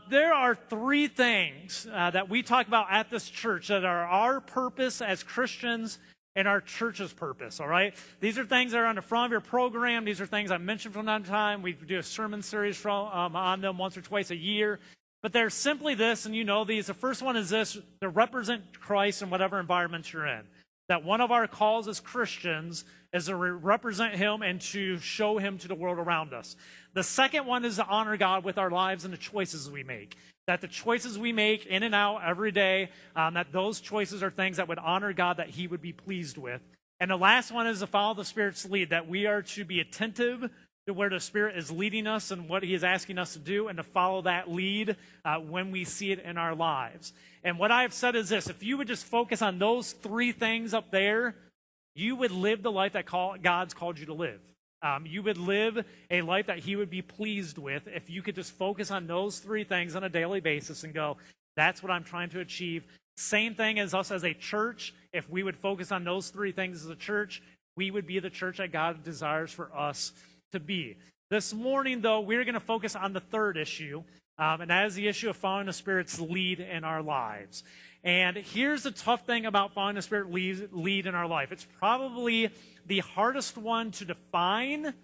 There are three things that we talk about at this church that are our purpose as Christians and our church's purpose, all right? These are things that are on the front of your program. These are things I mention from time to time. We do a sermon series on them once or twice a year. But they're simply this, and you know these. The first one is this: to represent Christ in whatever environment you're in. That one of our calls as Christians is to represent him and to show him to the world around us. The second one is to honor God with our lives and the choices we make. That the choices we make in and out every day, that those choices are things that would honor God, that he would be pleased with. And the last one is to follow the Spirit's lead, that we are to be attentive to where the Spirit is leading us and what he is asking us to do, and to follow that lead when we see it in our lives. And what I've said is this: if you would just focus on those three things up there, you would live the life that God's called you to live. You would live a life that he would be pleased with if you could just focus on those three things on a daily basis and go, that's what I'm trying to achieve. Same thing as us as a church. If we would focus on those three things as a church, we would be the church that God desires for us to be. This morning, though, we're going to focus on the third issue, and that is the issue of following the Spirit's lead in our lives. And here's the tough thing about following the Spirit lead in our life. It's probably the hardest one to define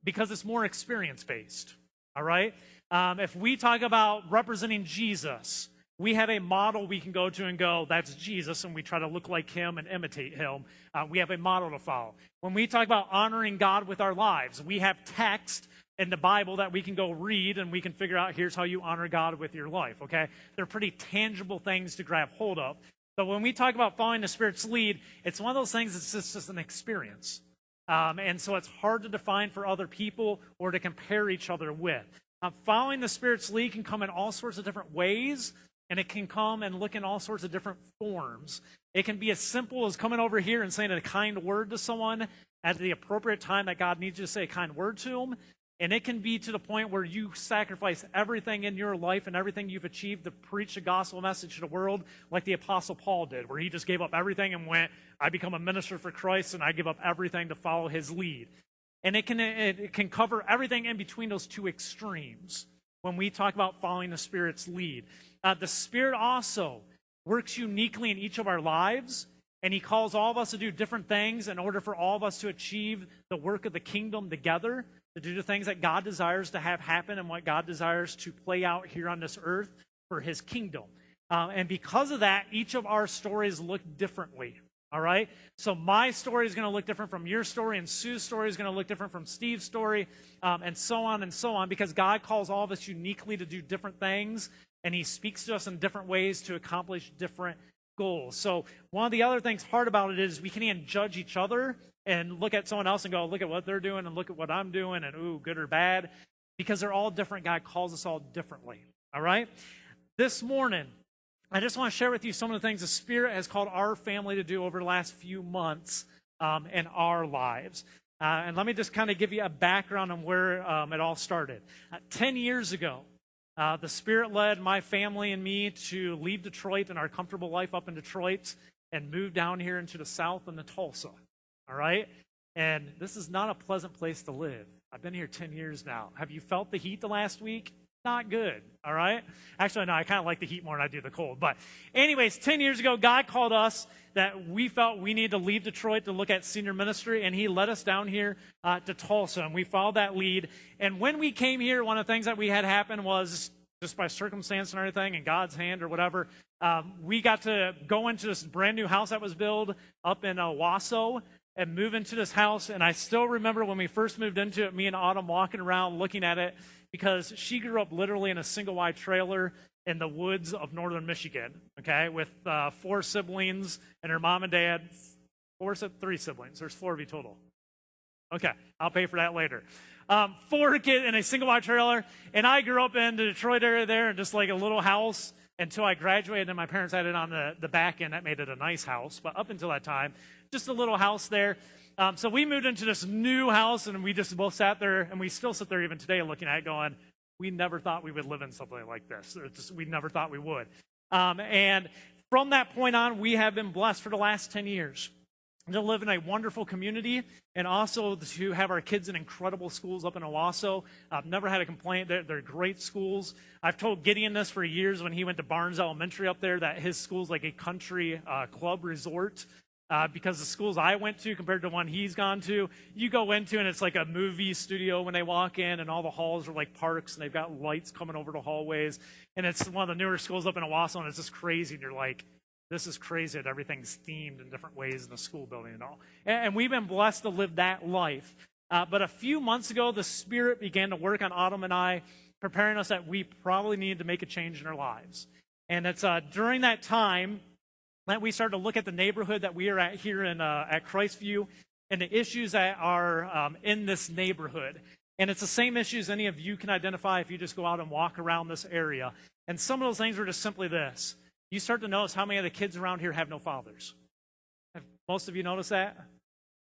because it's more experience-based, all right? If we talk about representing Jesus, we have a model we can go to and go, that's Jesus, and we try to look like him and imitate him. We have a model to follow. When we talk about honoring God with our lives, we have text in the Bible that we can go read, and we can figure out, here's how you honor God with your life, okay? They're pretty tangible things to grab hold of. But when we talk about following the Spirit's lead, it's one of those things that's just an experience. And so it's hard to define for other people or to compare each other with. Following the Spirit's lead can come in all sorts of different ways, and it can come and look in all sorts of different forms. It can be as simple as coming over here and saying a kind word to someone at the appropriate time that God needs you to say a kind word to them. And it can be to the point where you sacrifice everything in your life and everything you've achieved to preach the gospel message to the world, like the Apostle Paul did, where he just gave up everything and went, I become a minister for Christ, and I give up everything to follow his lead. And it can cover everything in between those two extremes when we talk about following the Spirit's lead. The Spirit also works uniquely in each of our lives, and he calls all of us to do different things in order for all of us to achieve the work of the kingdom together, to do the things that God desires to have happen and what God desires to play out here on this earth for his kingdom. And because of that, each of our stories look differently, all right? So my story is going to look different from your story, and Sue's story is going to look different from Steve's story, and so on, because God calls all of us uniquely to do different things, and he speaks to us in different ways to accomplish different goals. So one of the other things hard about it is we can't even judge each other and look at someone else and go, look at what they're doing and look at what I'm doing, and ooh, good or bad, because they're all different. God calls us all differently, all right? This morning, I just want to share with you some of the things the Spirit has called our family to do over the last few months in our lives. And let me just kind of give you a background on where it all started. 10 years ago, the Spirit led my family and me to leave Detroit and our comfortable life up in Detroit and move down here into the South and to Tulsa. All right? And this is not a pleasant place to live. I've been here 10 years now. Have you felt the heat the last week? Not good, all right? Actually, no, I kind of like the heat more than I do the cold. But anyways, 10 years ago, God called us that we felt we needed to leave Detroit to look at senior ministry, and he led us down here to Tulsa, and we followed that lead. And when we came here, one of the things that we had happen was, just by circumstance and everything, and God's hand or whatever, we got to go into this brand new house that was built up in Wasso, and move into this house. And I still remember when we first moved into it, me and Autumn walking around looking at it, because she grew up literally in a single-wide trailer in the woods of northern Michigan, okay, with 4 siblings and her mom and dad. 3 siblings. There's 4 of you total. Okay, I'll pay for that later. 4 kids in a single-wide trailer, and I grew up in the Detroit area there in just like a little house until I graduated, and my parents had it on the back end. That made it a nice house, but up until that time, just a little house there. So we moved into this new house, and we just both sat there, and we still sit there even today looking at it going, we never thought we would live in something like this. We never thought we would. And from that point on, we have been blessed for the last 10 years. to live in a wonderful community and also to have our kids in incredible schools up in Owasso. I've never had a complaint. They're great schools. I've told Gideon this for years when he went to Barnes Elementary up there, that his school's like a country club resort. Because the schools I went to compared to one he's gone to, you go into and it's like a movie studio when they walk in, and all the halls are like parks, and they've got lights coming over the hallways. And it's one of the newer schools up in Owasso, and it's just crazy. And you're like, this is crazy that everything's themed in different ways in the school building and all. And we've been blessed to live that life. But a few months ago, the Spirit began to work on Autumn and I, preparing us that we probably needed to make a change in our lives. And it's during that time that we started to look at the neighborhood that we are at here at Christview and the issues that are in this neighborhood. And it's the same issues any of you can identify if you just go out and walk around this area. And some of those things are just simply this. You start to notice how many of the kids around here have no fathers. Have most of you noticed that?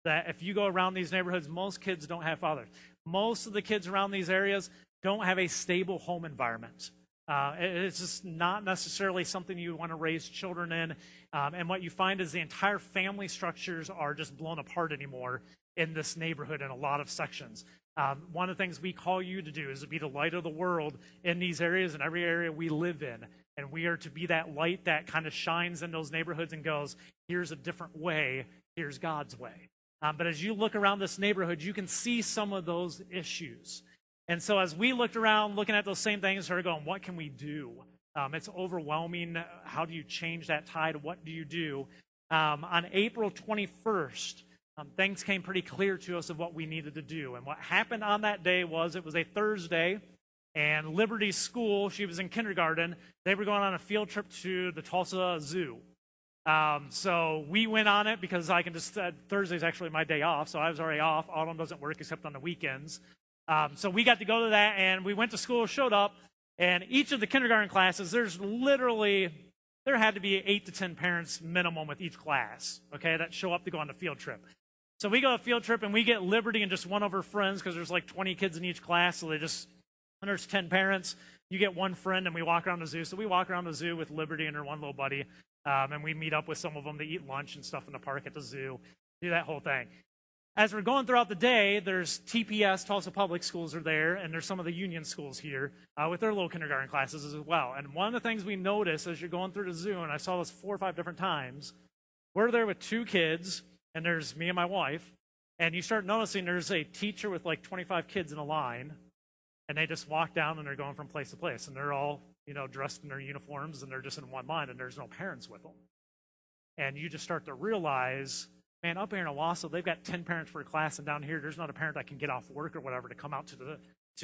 That if you go around these neighborhoods, most kids don't have fathers. Most of the kids around these areas don't have a stable home environment. It's just not necessarily something you want to raise children in. And what you find is the entire family structures are just blown apart anymore in this neighborhood in a lot of sections. One of the things we call you to do is to be the light of the world in these areas and every area we live in. And we are to be that light that kind of shines in those neighborhoods and goes, here's a different way, here's God's way. But as you look around this neighborhood, you can see some of those issues. And so as we looked around, looking at those same things, started going, what can we do? It's overwhelming. How do you change that tide? What do you do? On April 21st, things came pretty clear to us of what we needed to do. And what happened on that day was it was a Thursday, and Liberty's school, she was in kindergarten, they were going on a field trip to the Tulsa Zoo. So we went on it because I can just, Thursday's actually my day off, so I was already off. Autumn doesn't work except on the weekends. So we got to go to that, and we went to school, showed up, and each of the kindergarten classes, there had to be 8 to 10 parents minimum with each class, okay, that show up to go on the field trip. So we go on a field trip, and we get Liberty and just one of her friends, because there's like 20 kids in each class, so when there's 10 parents, you get one friend, and we walk around the zoo. So we walk around the zoo with Liberty and her one little buddy, and we meet up with some of them to eat lunch and stuff in the park at the zoo, do that whole thing. As we're going throughout the day, there's TPS, Tulsa Public Schools are there, and there's some of the union schools here with their little kindergarten classes as well. And one of the things we notice as you're going through the zoo, and I saw this 4 or 5 different times, we're there with 2 kids, and there's me and my wife, and you start noticing there's a teacher with like 25 kids in a line, and they just walk down and they're going from place to place, and they're all, dressed in their uniforms, and they're just in one line, and there's no parents with them. And you just start to realize, man, up here in Owasso, they've got 10 parents per class, and down here, there's not a parent that can get off work or whatever to come out to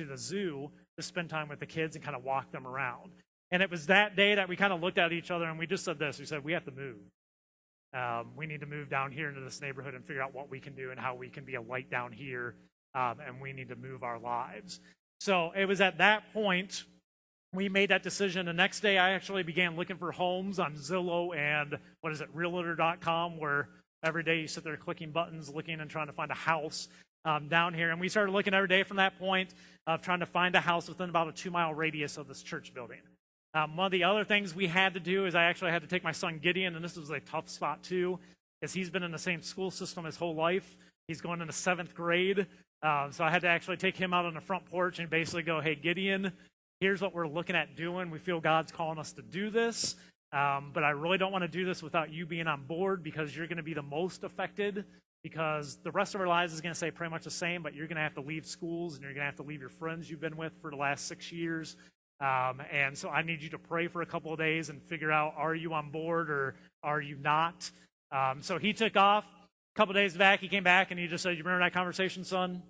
the zoo to spend time with the kids and kind of walk them around. And it was that day that we kind of looked at each other, and we just said this. We said, we have to move. We need to move down here into this neighborhood and figure out what we can do and how we can be a light down here, and we need to move our lives. So it was at that point we made that decision. The next day, I actually began looking for homes on Zillow and, realtor.com, where every day you sit there clicking buttons, looking and trying to find a house down here. And we started looking every day from that point of trying to find a house within about a 2-mile radius of this church building. One of the other things we had to do is I actually had to take my son Gideon, and this was a tough spot too, because he's been in the same school system his whole life. He's going into 7th grade. So I had to actually take him out on the front porch and basically go, hey, Gideon, here's what we're looking at doing. We feel God's calling us to do this. But I really don't want to do this without you being on board, because you're going to be the most affected, because the rest of our lives is going to stay pretty much the same, but you're going to have to leave schools and you're going to have to leave your friends you've been with for the last 6 years. And so I need you to pray for a couple of days and figure out, are you on board or are you not? So he took off. A couple of days back, he came back and he just said, you remember that conversation, son?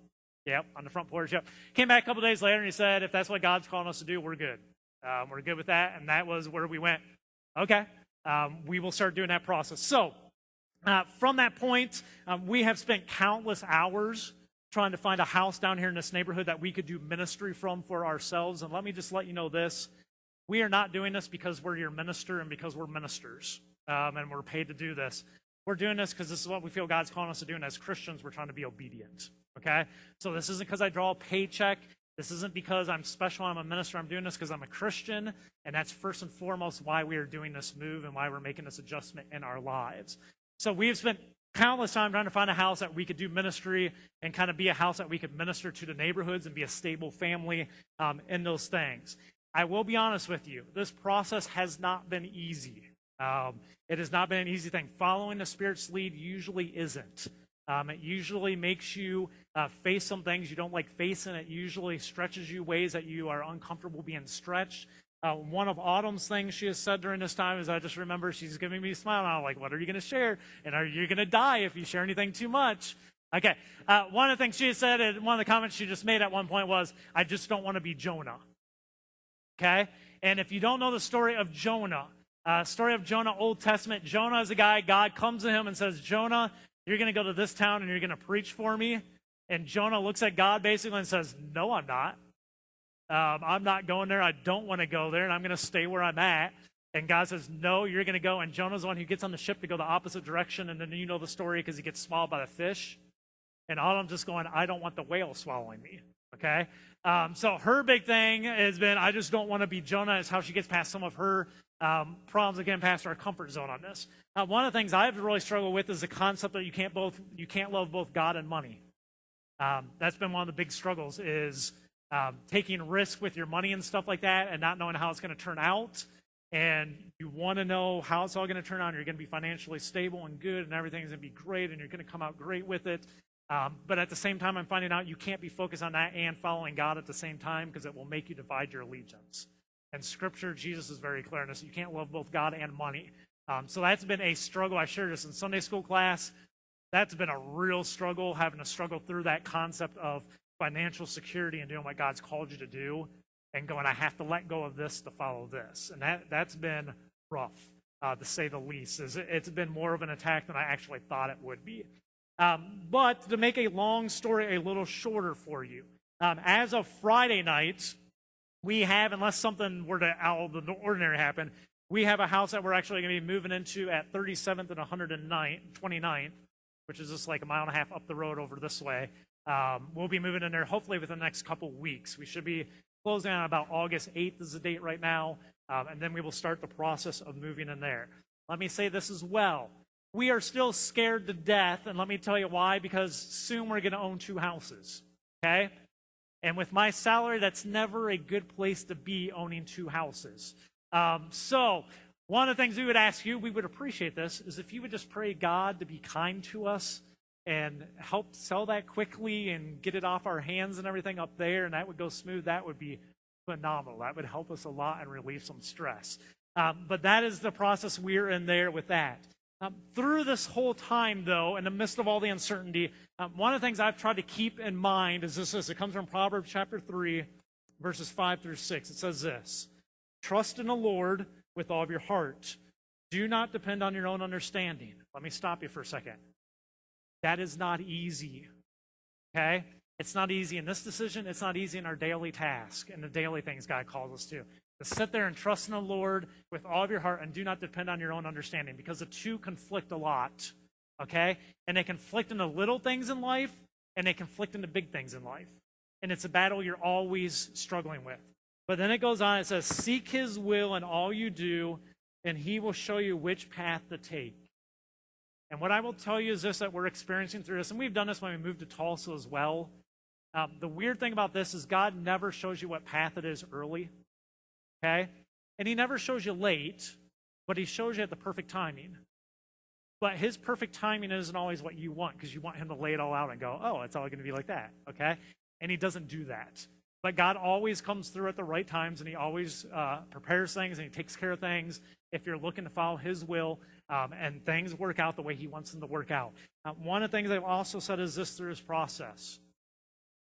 Yep, on the front porch, yep. Came back a couple of days later and he said, if that's what God's calling us to do, we're good. We're good with that. And that was where we went. Okay, we will start doing that process. So from that point, we have spent countless hours trying to find a house down here in this neighborhood that we could do ministry from for ourselves. And let me just let you know this. We are not doing this because we're your minister and because we're ministers and we're paid to do this. We're doing this because this is what we feel God's calling us to do. And as Christians, we're trying to be obedient, okay? So this isn't because I draw a paycheck. This isn't because I'm special, I'm a minister. I'm doing this because I'm a Christian, and that's first and foremost why we are doing this move and why we're making this adjustment in our lives. So we have spent countless times trying to find a house that we could do ministry and kind of be a house that we could minister to the neighborhoods and be a stable family in those things. I will be honest with you, this process has not been easy. It has not been an easy thing. Following the Spirit's lead usually isn't. It usually makes you face some things you don't like facing. It usually stretches you ways that you are uncomfortable being stretched. One of Autumn's things she has said during this time is, I just remember she's giving me a smile, and I'm like, what are you going to share? And are you going to die if you share anything too much? Okay. One of the things she has said, and one of the comments she just made at one point was, I just don't want to be Jonah. Okay? And if you don't know the story of Jonah, Old Testament, Jonah is a guy, God comes to him and says, Jonah, you're going to go to this town and you're going to preach for me. And Jonah looks at God basically and says, no, I'm not. I'm not going there. I don't want to go there, and I'm going to stay where I'm at. And God says, no, you're going to go. And Jonah's the one who gets on the ship to go the opposite direction, and then you know the story because he gets swallowed by the fish. And Autumn's just going, I don't want the whale swallowing me, okay? So her big thing has been, I just don't want to be Jonah. Is how she gets past some of her problems, again, past our comfort zone on this. One of the things I've really struggled with is the concept that you can't love both God and money. That's been one of the big struggles is taking risk with your money and stuff like that and not knowing how it's going to turn out. And you want to know how it's all going to turn out. You're going to be financially stable and good and everything's going to be great and you're going to come out great with it. But at the same time, I'm finding out you can't be focused on that and following God at the same time because it will make you divide your allegiance. And Scripture, Jesus is very clear on this. You can't love both God and money. So that's been a struggle. I shared this in Sunday school class. That's been a real struggle, having to struggle through that concept of financial security and doing what God's called you to do and going, I have to let go of this to follow this. And that's been rough, to say the least. It's been more of an attack than I actually thought it would be. But to make a long story a little shorter for you, as of Friday night, we have, unless something were to out of the ordinary happen, we have a house that we're actually going to be moving into at 37th and 129th, which is just like a mile and a half up the road over this way. We'll be moving in there hopefully within the next couple weeks. We should be closing on about August 8th is the date right now, and then we will start the process of moving in there. Let me say this as well. We are still scared to death, and let me tell you why, because soon we're going to own 2 houses, okay? And with my salary, that's never a good place to be, owning 2 houses. So one of the things we would ask you, we would appreciate this, is if you would just pray God to be kind to us and help sell that quickly and get it off our hands and everything up there, and that would go smooth. That would be phenomenal. That would help us a lot and relieve some stress. But that is the process we're in there with that. Through this whole time, though, in the midst of all the uncertainty, one of the things I've tried to keep in mind is this. It comes from Proverbs chapter 3, verses 5 through 6. It says this, trust in the Lord with all of your heart. Do not depend on your own understanding. Let me stop you for a second. That is not easy, okay? It's not easy in this decision. It's not easy in our daily task and the daily things God calls us to sit there and trust in the Lord with all of your heart and do not depend on your own understanding, because the two conflict a lot, okay? And they conflict in the little things in life, and they conflict in the big things in life. And it's a battle you're always struggling with. But then it goes on, it says, seek his will in all you do, and he will show you which path to take. And what I will tell you is this, that we're experiencing through this, and we've done this when we moved to Tulsa as well. The weird thing about this is God never shows you what path it is early, okay? And he never shows you late, but he shows you at the perfect timing. But his perfect timing isn't always what you want, because you want him to lay it all out and go, oh, it's all going to be like that, okay? And he doesn't do that. But God always comes through at the right times, and he always prepares things, and he takes care of things if you're looking to follow his will, and things work out the way he wants them to work out. One of the things I've also said is this through his process.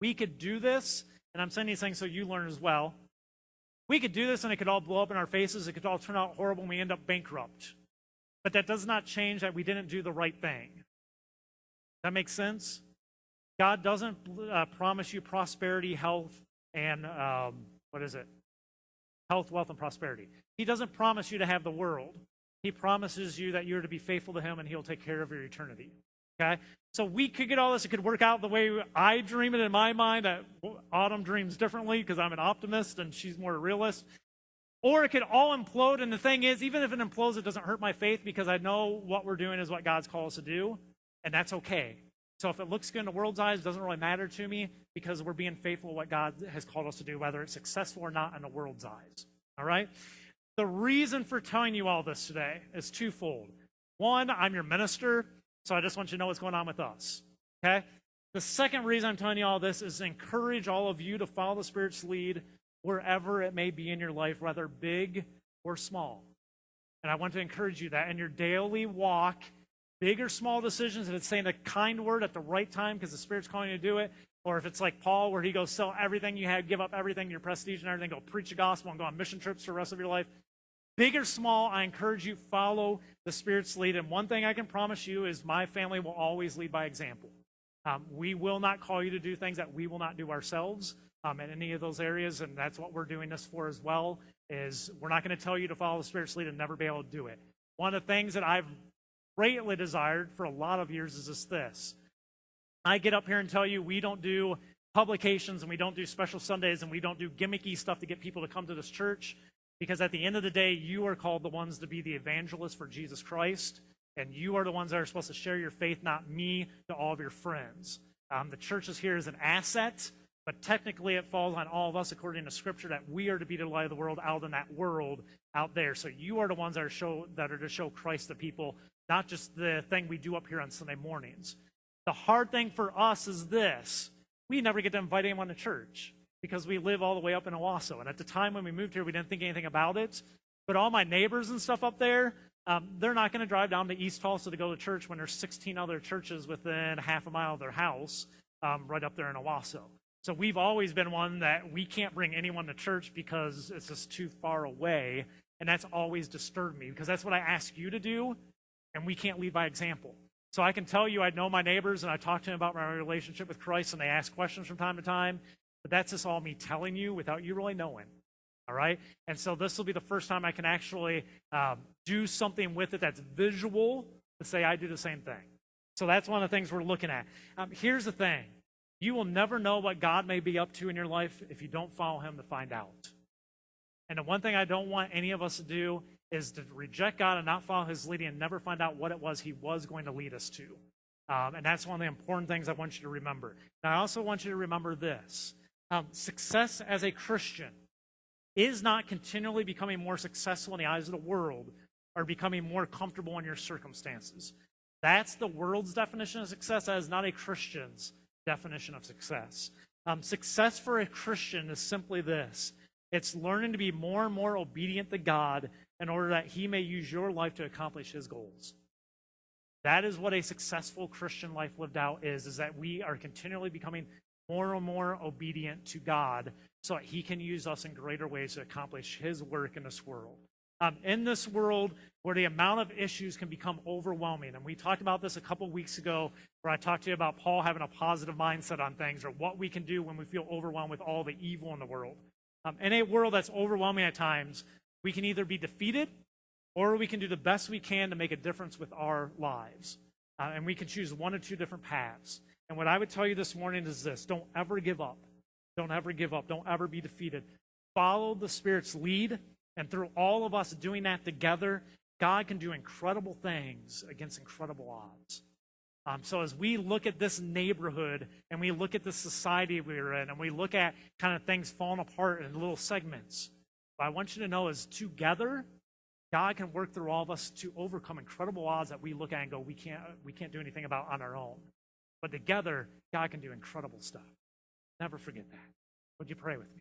We could do this, and I'm saying these things so you learn as well. We could do this, and it could all blow up in our faces. It could all turn out horrible, and we end up bankrupt. But that does not change that we didn't do the right thing. That makes sense? God doesn't promise you prosperity, health, and health, wealth, and prosperity. He doesn't promise you to have the world. He promises you that you're to be faithful to him, and he'll take care of your eternity. Okay? So we could get all this. It could work out the way I dream it in my mind. Autumn dreams differently because I'm an optimist and she's more a realist. Or it could all implode. And the thing is, even if it implodes, it doesn't hurt my faith because I know what we're doing is what God's called us to do. And that's okay. So if it looks good in the world's eyes, it doesn't really matter to me because we're being faithful to what God has called us to do, whether it's successful or not in the world's eyes. All right? The reason for telling you all this today is twofold. One, I'm your minister, so I just want you to know what's going on with us. Okay? The second reason I'm telling you all this is to encourage all of you to follow the Spirit's lead wherever it may be in your life, whether big or small. And I want to encourage you that in your daily walk, big or small decisions, if it's saying a kind word at the right time because the Spirit's calling you to do it, or if it's like Paul where he goes, sell everything you have, give up everything, your prestige and everything, go preach the gospel and go on mission trips for the rest of your life. Big or small, I encourage you, follow the Spirit's lead. And one thing I can promise you is my family will always lead by example. We will not call you to do things that we will not do ourselves in any of those areas, and that's what we're doing this for as well, is we're not going to tell you to follow the Spirit's lead and never be able to do it. One of the things that I've greatly desired for a lot of years is just this. I get up here and tell you we don't do publications and we don't do special Sundays and we don't do gimmicky stuff to get people to come to this church, because at the end of the day, you are called the ones to be the evangelists for Jesus Christ, and you are the ones that are supposed to share your faith, not me, to all of your friends. The church is here as an asset, but technically it falls on all of us according to Scripture that we are to be the light of the world out in that world out there. So you are the ones that are to show Christ to people, not just the thing we do up here on Sunday mornings. The hard thing for us is this. We never get to invite anyone to church because we live all the way up in Owasso. And at the time when we moved here, we didn't think anything about it. But all my neighbors and stuff up there, they're not going to drive down to East Tulsa to go to church when there's 16 other churches within half a mile of their house right up there in Owasso. So we've always been one that we can't bring anyone to church because it's just too far away. And that's always disturbed me because that's what I ask you to do, and we can't lead by example. So I can tell you I know my neighbors, and I talk to them about my relationship with Christ, and they ask questions from time to time. But that's just all me telling you without you really knowing. All right? And so this will be the first time I can actually do something with it that's visual to say I do the same thing. So that's one of the things we're looking at. Here's the thing. You will never know what God may be up to in your life if you don't follow him to find out. And the one thing I don't want any of us to do is to reject God and not follow his leading and never find out what it was he was going to lead us to. And that's one of the important things I want you to remember. Now, I also want you to remember this. Success as a Christian is not continually becoming more successful in the eyes of the world or becoming more comfortable in your circumstances. That's the world's definition of success. That is not a Christian's definition of success. Success for a Christian is simply this. It's learning to be more and more obedient to God in order that he may use your life to accomplish his goals. That is what a successful Christian life lived out is that we are continually becoming more and more obedient to God so that he can use us in greater ways to accomplish his work in this world. In this world where the amount of issues can become overwhelming, and we talked about this a couple weeks ago where I talked to you about Paul having a positive mindset on things or what we can do when we feel overwhelmed with all the evil in the world. In a world that's overwhelming at times, we can either be defeated or we can do the best we can to make a difference with our lives. And we can choose one or two different paths. And what I would tell you this morning is this. Don't ever give up. Don't ever give up. Don't ever be defeated. Follow the Spirit's lead. And through all of us doing that together, God can do incredible things against incredible odds. So as we look at this neighborhood and we look at the society we're in and we look at kind of things falling apart in little segments, what I want you to know is together, God can work through all of us to overcome incredible odds that we look at and go, we can't do anything about on our own. But together, God can do incredible stuff. Never forget that. Would you pray with me?